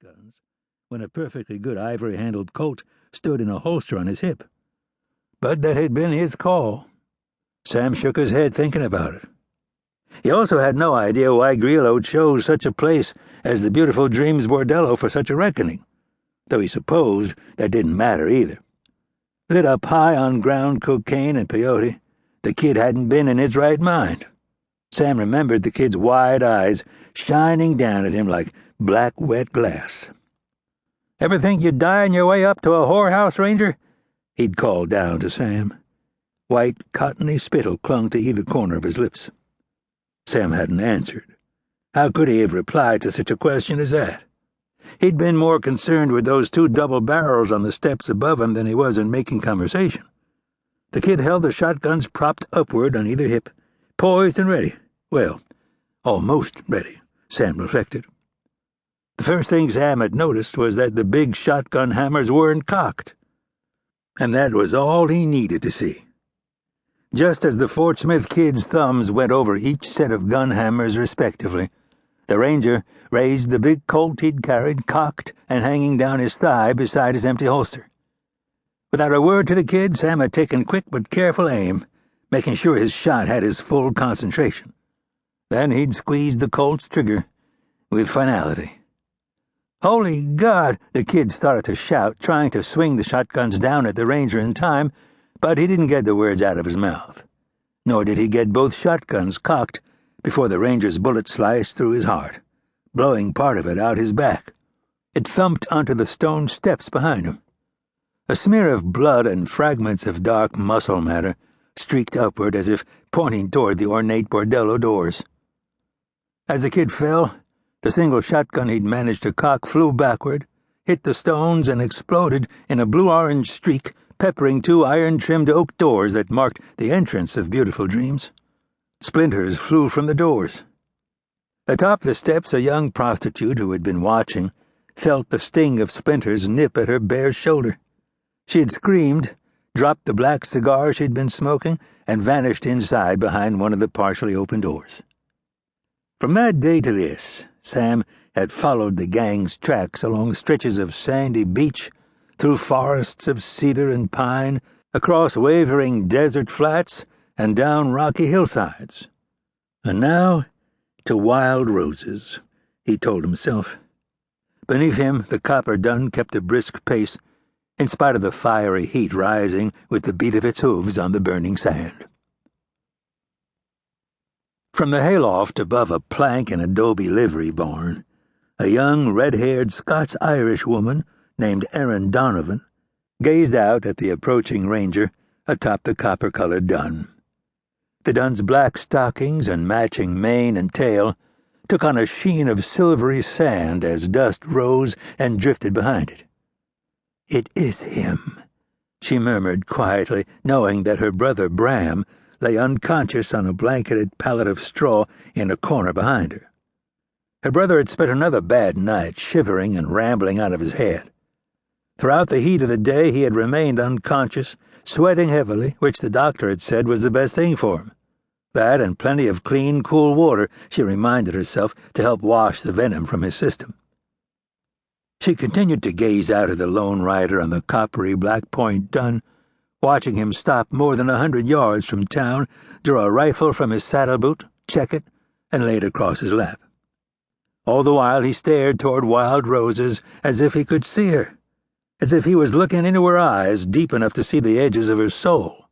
shotguns when a perfectly good ivory-handled Colt stood in a holster on his hip. But that had been his call. Sam shook his head thinking about it. He also had no idea why Grillo chose such a place as the beautiful Dreams Bordello for such a reckoning, though he supposed that didn't matter either. Lit up high on ground cocaine and peyote, the kid hadn't been in his right mind. Sam remembered the kid's wide eyes shining down at him like black wet glass. "Ever think you'd die on your way up to a whorehouse, Ranger?" he'd called down to Sam. White, cottony spittle clung to either corner of his lips. Sam hadn't answered. How could he have replied to such a question as that? He'd been more concerned with those two double barrels on the steps above him than he was in making conversation. The kid held the shotguns propped upward on either hip, poised and ready. Well, almost ready, Sam reflected. The first thing Sam had noticed was that the big shotgun hammers weren't cocked. And that was all he needed to see. Just as the Fort Smith kid's thumbs went over each set of gun hammers respectively, the Ranger raised the big Colt he'd carried, cocked and hanging down his thigh beside his empty holster. Without a word to the kid, Sam had taken quick but careful aim, making sure his shot had his full concentration. Then he'd squeezed the Colt's trigger with finality. "Holy God!" the kid started to shout, trying to swing the shotguns down at the Ranger in time, but he didn't get the words out of his mouth. Nor did he get both shotguns cocked before the Ranger's bullet sliced through his heart, blowing part of it out his back. It thumped onto the stone steps behind him. A smear of blood and fragments of dark muscle matter streaked upward as if pointing toward the ornate bordello doors. As the kid fell, the single shotgun he'd managed to cock flew backward, hit the stones, and exploded in a blue-orange streak, peppering two iron-trimmed oak doors that marked the entrance of Beautiful Dreams. Splinters flew from the doors. Atop the steps, a young prostitute who had been watching felt the sting of splinters nip at her bare shoulder. She had screamed, dropped the black cigar she'd been smoking, and vanished inside behind one of the partially open doors. From that day to this, Sam had followed the gang's tracks along stretches of sandy beach, through forests of cedar and pine, across wavering desert flats, and down rocky hillsides. And now to wild roses, he told himself. Beneath him, the copper dun kept a brisk pace, in spite of the fiery heat rising with the beat of its hooves on the burning sand. From the hayloft above a plank and adobe livery barn, a young red-haired Scots-Irish woman named Erin Donovan gazed out at the approaching Ranger atop the copper-colored dun. The dun's black stockings and matching mane and tail took on a sheen of silvery sand as dust rose and drifted behind it. "It is him," she murmured quietly, knowing that her brother Bram lay unconscious on a blanketed pallet of straw in a corner behind her. Her brother had spent another bad night, shivering and rambling out of his head. Throughout the heat of the day he had remained unconscious, sweating heavily, which the doctor had said was the best thing for him. That and plenty of clean, cool water, she reminded herself, to help wash the venom from his system. She continued to gaze out at the lone rider on the coppery Black Point dun, watching him stop more than 100 yards from town, draw a rifle from his saddle boot, check it, and lay it across his lap. All the while he stared toward Wild Roses as if he could see her, as if he was looking into her eyes deep enough to see the edges of her soul.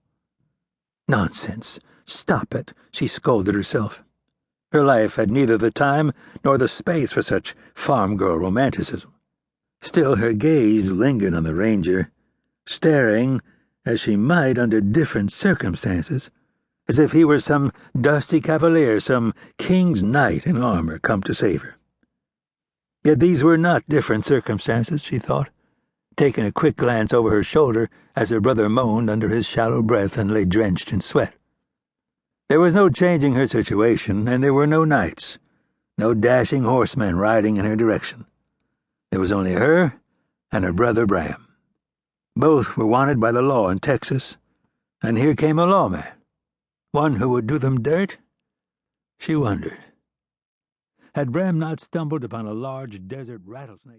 "Nonsense! Stop it!" she scolded herself. Her life had neither the time nor the space for such farm-girl romanticism. Still her gaze lingered on the Ranger, staring as she might under different circumstances, as if he were some dusty cavalier, some king's knight in armor come to save her. Yet these were not different circumstances, she thought, taking a quick glance over her shoulder as her brother moaned under his shallow breath and lay drenched in sweat. There was no changing her situation, and there were no knights, no dashing horsemen riding in her direction. There was only her and her brother Bram. Both were wanted by the law in Texas, and here came a lawman. One who would do them dirt? She wondered. Had Bram not stumbled upon a large desert rattlesnake?